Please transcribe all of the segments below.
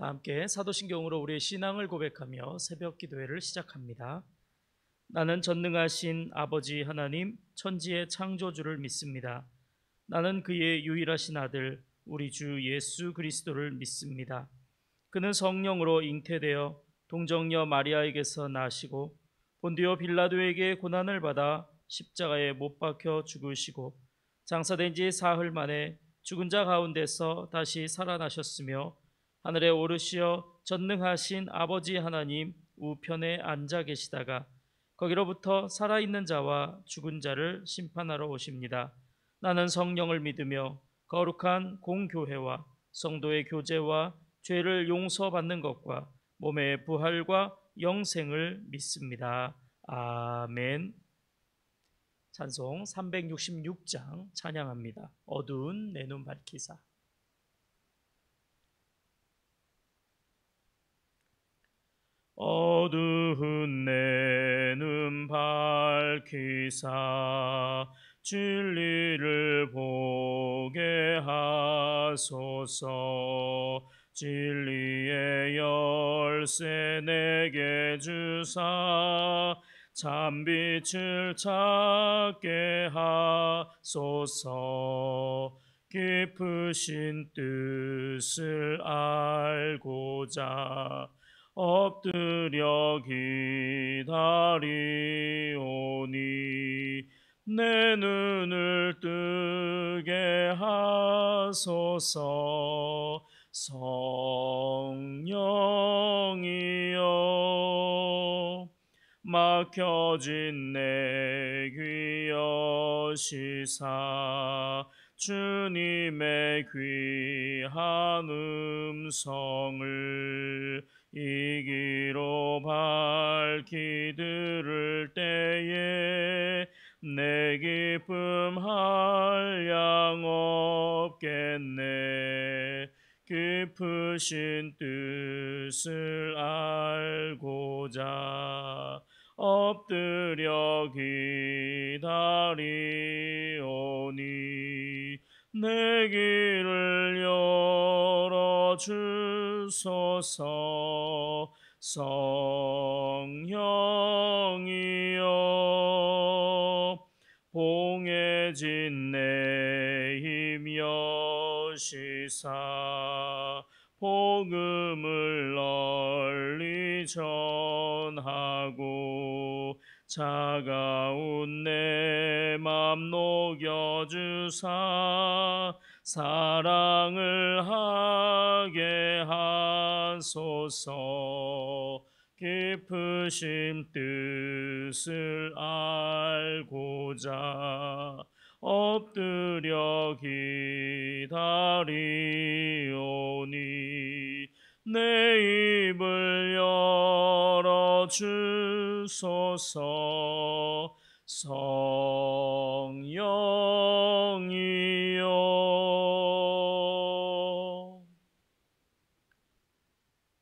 함께 사도신경으로 우리의 신앙을 고백하며 새벽 기도회를 시작합니다. 나는 전능하신 아버지 하나님 천지의 창조주를 믿습니다. 나는 그의 유일하신 아들 우리 주 예수 그리스도를 믿습니다. 그는 성령으로 잉태되어 동정녀 마리아에게서 나시고 본디오 빌라도에게 고난을 받아 십자가에 못 박혀 죽으시고 장사된 지 사흘 만에 죽은 자 가운데서 다시 살아나셨으며 하늘에 오르시어 전능하신 아버지 하나님 우편에 앉아 계시다가 거기로부터 살아있는 자와 죽은 자를 심판하러 오십니다. 나는 성령을 믿으며 거룩한 공교회와 성도의 교제와 죄를 용서받는 것과 몸의 부활과 영생을 믿습니다. 아멘. 찬송 366장 찬양합니다. 어두운 내 눈 밝히사. 어두운 내 눈 밝히사 진리를 보게 하소서. 진리의 열쇠 내게 주사 참빛을 찾게 하소서. 깊으신 뜻을 알고자 엎드려 기다리오니 내 눈을 뜨게 하소서. 성령이여 막혀진 내 귀 여시사 주님의 귀한 음성을 이 귀로 밝히 들을 때에 내 기쁨 한량 없겠네. 깊으신 뜻을 알고자 엎드려 기다리오니 내 길을 열어주소서. 성령이여 봉해진 내 힘 여시사 복음을 널리 전하고 차가운 내 맘 녹여주사 사랑을 하게 하소서. 깊으신 뜻을 알고자 엎드려 기다리오니 내 입을 열어주소서. 성령이여.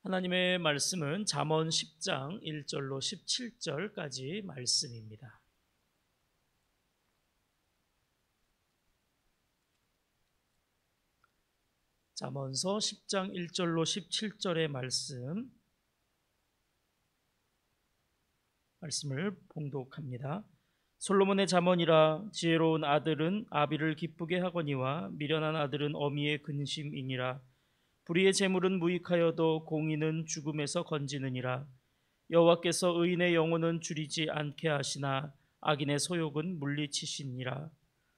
하나님의 말씀은 잠언 10장 1절로 17절까지 말씀입니다. 잠언서 10장 1절로 17절의 말씀을 봉독합니다. 솔로몬의 잠언이라. 지혜로운 아들은 아비를 기쁘게 하거니와 미련한 아들은 어미의 근심이니라. 불의의 재물은 무익하여도 공의는 죽음에서 건지느니라. 여호와께서 의인의 영혼은 줄이지 않게 하시나 악인의 소욕은 물리치시니라.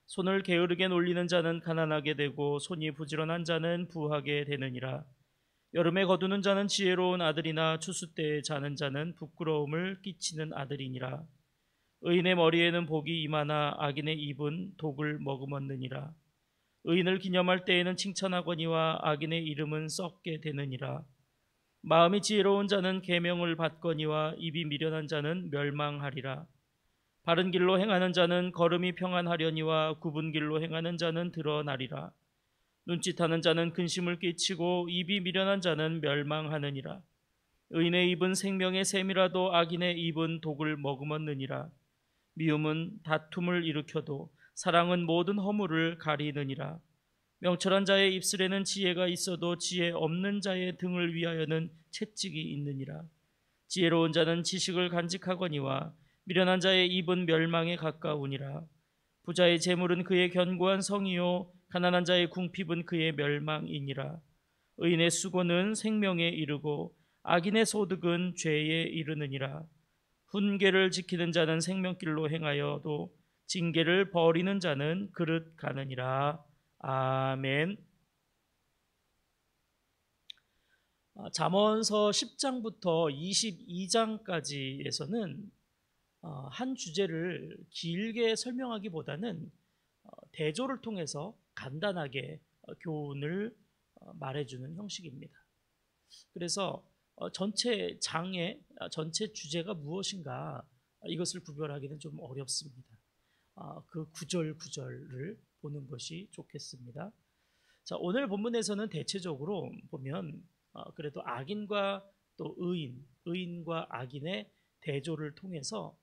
손을 게으르게 놀리는 자는 가난하게 되고 손이 부지런한 자는 부하게 되느니라. 여름에 거두는 자는 지혜로운 아들이나 추수 때에 자는 자는 부끄러움을 끼치는 아들이니라. 의인의 머리에는 복이 임하나 악인의 입은 독을 머금었느니라. 의인을 기념할 때에는 칭찬하거니와 악인의 이름은 썩게 되느니라. 마음이 지혜로운 자는 계명을 받거니와 입이 미련한 자는 멸망하리라. 바른 길로 행하는 자는 걸음이 평안하려니와 굽은 길로 행하는 자는 드러나리라. 눈짓하는 자는 근심을 끼치고 입이 미련한 자는 멸망하느니라. 의인의 입은 생명의 샘이라도 악인의 입은 독을 머금었느니라. 미움은 다툼을 일으켜도 사랑은 모든 허물을 가리느니라. 명철한 자의 입술에는 지혜가 있어도 지혜 없는 자의 등을 위하여는 채찍이 있느니라. 지혜로운 자는 지식을 간직하거니와 미련한 자의 입은 멸망에 가까우니라. 부자의 재물은 그의 견고한 성이요 가난한 자의 궁핍은 그의 멸망이니라. 의인의 수고는 생명에 이르고 악인의 소득은 죄에 이르느니라. 훈계를 지키는 자는 생명길로 행하여도 징계를 버리는 자는 그릇 가느니라. 아멘. 잠언서 10장부터 22장까지에서는 한 주제를 길게 설명하기보다는 대조를 통해서 간단하게 교훈을 말해주는 형식입니다. 그래서 전체 장의 전체 주제가 무엇인가 이것을 구별하기는 좀 어렵습니다. 그 구절 구절을 보는 것이 좋겠습니다. 자, 오늘 본문에서는 대체적으로 보면 그래도 악인과 또 의인과 악인의 대조를 통해서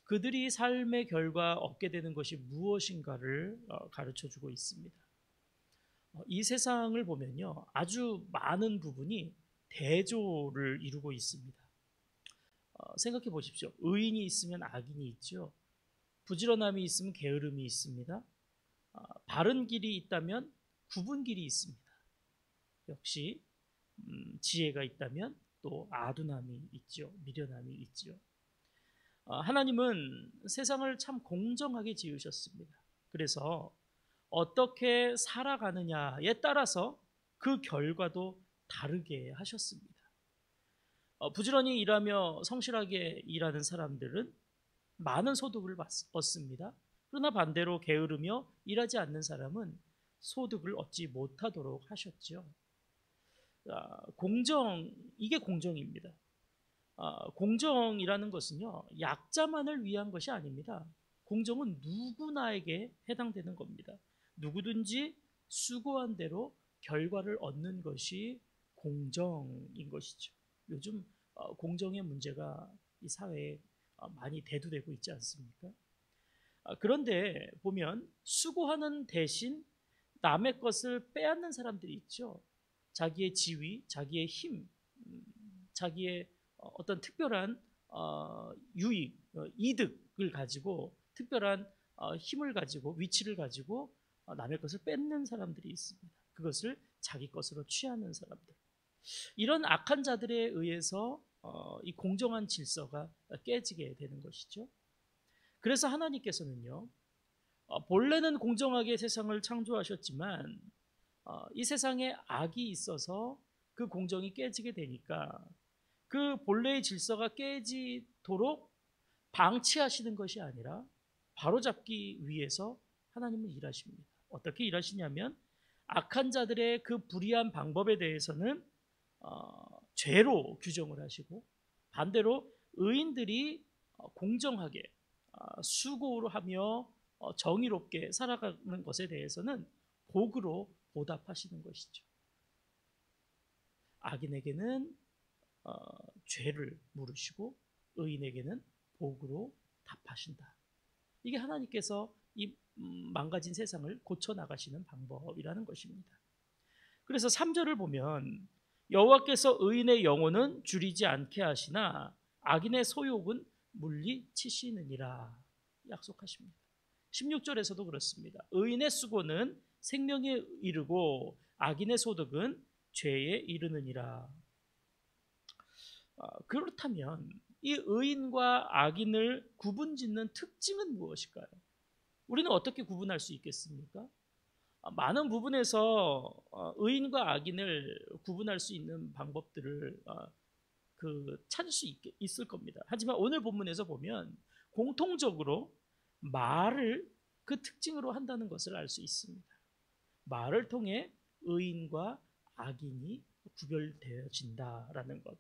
그들이 삶의 결과 얻게 되는 것이 무엇인가를 가르쳐주고 있습니다. 이 세상을 보면요, 아주 많은 부분이 대조를 이루고 있습니다. 생각해 보십시오. 의인이 있으면 악인이 있죠. 부지런함이 있으면 게으름이 있습니다. 바른 길이 있다면 굽은 길이 있습니다. 역시 지혜가 있다면 또 아둔함이 있죠. 미련함이 있죠. 하나님은 세상을 참 공정하게 지으셨습니다. 그래서 어떻게 살아가느냐에 따라서 그 결과도 다르게 하셨습니다. 부지런히 일하며 성실하게 일하는 사람들은 많은 소득을 얻습니다. 그러나 반대로 게으르며 일하지 않는 사람은 소득을 얻지 못하도록 하셨죠. 이게 공정입니다. 공정이라는 것은요, 약자만을 위한 것이 아닙니다. 공정은 누구나에게 해당되는 겁니다. 누구든지 수고한 대로 결과를 얻는 것이 공정인 것이죠. 요즘 공정의 문제가 이 사회에 많이 대두되고 있지 않습니까? 그런데 보면 수고하는 대신 남의 것을 빼앗는 사람들이 있죠. 자기의 지위, 자기의 힘, 자기의 어떤 특별한 유익, 이득을 가지고 특별한 힘을 가지고 위치를 가지고 남의 것을 뺏는 사람들이 있습니다. 그것을 자기 것으로 취하는 사람들. 이런 악한 자들에 의해서 이 공정한 질서가 깨지게 되는 것이죠. 그래서 하나님께서는요, 본래는 공정하게 세상을 창조하셨지만 이 세상에 악이 있어서 그 공정이 깨지게 되니까 그 본래의 질서가 깨지도록 방치하시는 것이 아니라 바로잡기 위해서 하나님은 일하십니다. 어떻게 일하시냐면 악한 자들의 그 불의한 방법에 대해서는 죄로 규정을 하시고, 반대로 의인들이 공정하게 수고를 하며 정의롭게 살아가는 것에 대해서는 복으로 보답하시는 것이죠. 악인에게는 죄를 물으시고 의인에게는 복으로 답하신다. 이게 하나님께서 이 망가진 세상을 고쳐나가시는 방법이라는 것입니다. 그래서 3절을 보면 여호와께서 의인의 영혼은 줄이지 않게 하시나 악인의 소욕은 물리치시느니라 약속하십니다. 16절에서도 그렇습니다. 의인의 수고는 생명에 이르고 악인의 소득은 죄에 이르느니라. 그렇다면 이 의인과 악인을 구분짓는 특징은 무엇일까요? 우리는 어떻게 구분할 수 있겠습니까? 많은 부분에서 의인과 악인을 구분할 수 있는 방법들을 찾을 수 있을 겁니다. 하지만 오늘 본문에서 보면 공통적으로 말을 그 특징으로 한다는 것을 알 수 있습니다. 말을 통해 의인과 악인이 구별되어진다라는 것.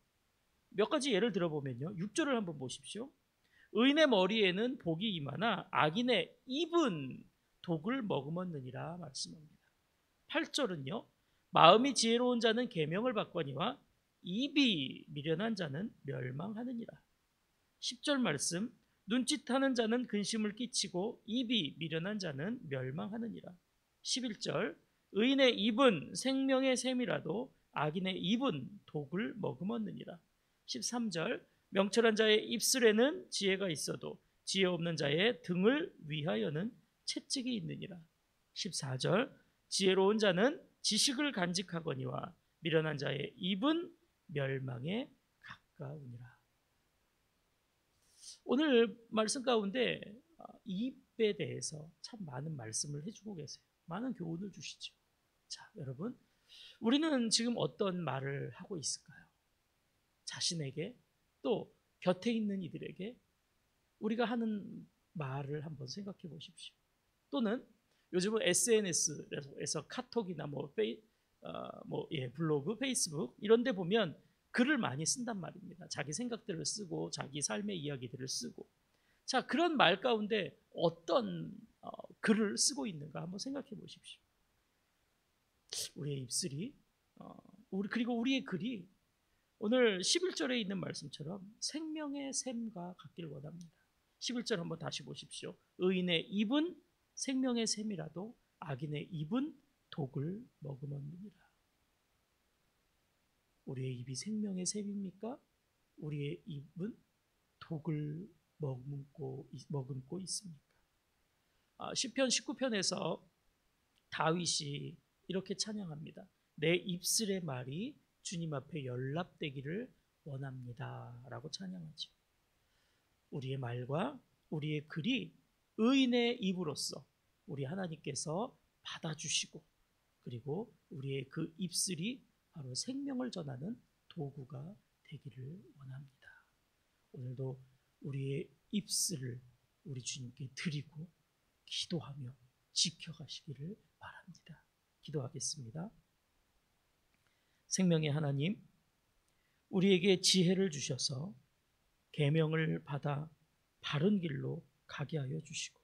몇 가지 예를 들어보면요. 6절을 한번 보십시오. 의인의 머리에는 복이 임하나 악인의 입은 독을 머금었느니라 말씀합니다. 8절은요. 마음이 지혜로운 자는 계명을 받거니와 입이 미련한 자는 멸망하느니라. 10절 말씀, 눈짓하는 자는 근심을 끼치고 입이 미련한 자는 멸망하느니라. 11절, 의인의 입은 생명의 샘이라도 악인의 입은 독을 머금었느니라. 13절 명철한 자의 입술에는 지혜가 있어도 지혜 없는 자의 등을 위하여는 채찍이 있느니라. 14절 지혜로운 자는 지식을 간직하거니와 미련한 자의 입은 멸망에 가까우니라. 오늘 말씀 가운데 입에 대해서 참 많은 말씀을 해주고 계세요. 많은 교훈을 주시죠. 자, 여러분, 우리는 지금 어떤 말을 하고 있을까요? 자신에게, 또 곁에 있는 이들에게 우리가 하는 말을 한번 생각해 보십시오. 또는 요즘은 SNS에서 카톡이나 블로그, 페이스북 이런 데 보면 글을 많이 쓴단 말입니다. 자기 생각들을 쓰고 자기 삶의 이야기들을 쓰고. 자, 그런 말 가운데 어떤 글을 쓰고 있는가 한번 생각해 보십시오. 우리의 입술이 그리고 우리의 글이 오늘 11절에 있는 말씀처럼 생명의 샘과 같길 원합니다. 11절 한번 다시 보십시오. 의인의 입은 생명의 샘이라도 악인의 입은 독을 머금었느니라. 우리의 입이 생명의 샘입니까? 우리의 입은 독을 머금고 있습니까? 시편 19편에서 다윗이 이렇게 찬양합니다. 내 입술의 말이 주님 앞에 연락되기를 원합니다 라고 찬양하죠. 우리의 말과 우리의 글이 의인의 입으로서 우리 하나님께서 받아주시고, 그리고 우리의 그 입술이 바로 생명을 전하는 도구가 되기를 원합니다. 오늘도 우리의 입술을 우리 주님께 드리고 기도하며 지켜가시기를 바랍니다. 기도하겠습니다. 생명의 하나님, 우리에게 지혜를 주셔서 계명을 받아 바른 길로 가게 하여 주시고,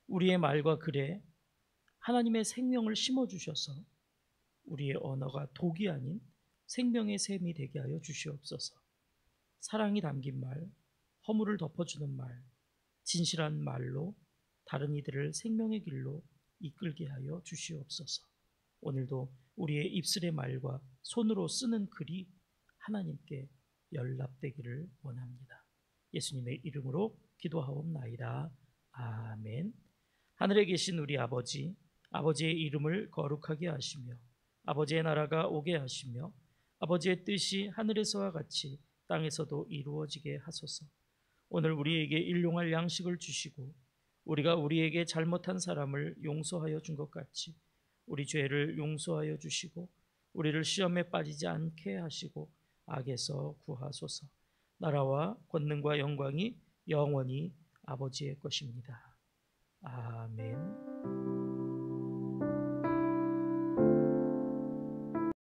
우리의 말과 글에 하나님의 생명을 심어 주셔서 우리의 언어가 독이 아닌 생명의 샘이 되게 하여 주시옵소서. 사랑이 담긴 말, 허물을 덮어주는 말, 진실한 말로 다른 이들을 생명의 길로 이끌게 하여 주시옵소서. 오늘도 우리의 입술의 말과 손으로 쓰는 글이 하나님께 연락되기를 원합니다. 예수님의 이름으로 기도하옵나이다. 아멘. 하늘에 계신 우리 아버지, 아버지의 이름을 거룩하게 하시며 아버지의 나라가 오게 하시며 아버지의 뜻이 하늘에서와 같이 땅에서도 이루어지게 하소서. 오늘 우리에게 일용할 양식을 주시고 우리가 우리에게 잘못한 사람을 용서하여 준 것 같이 우리 죄를 용서하여 주시고 우리를 시험에 빠지지 않게 하시고 악에서 구하소서. 나라와 권능과 영광이 영원히 아버지의 것입니다. 아멘.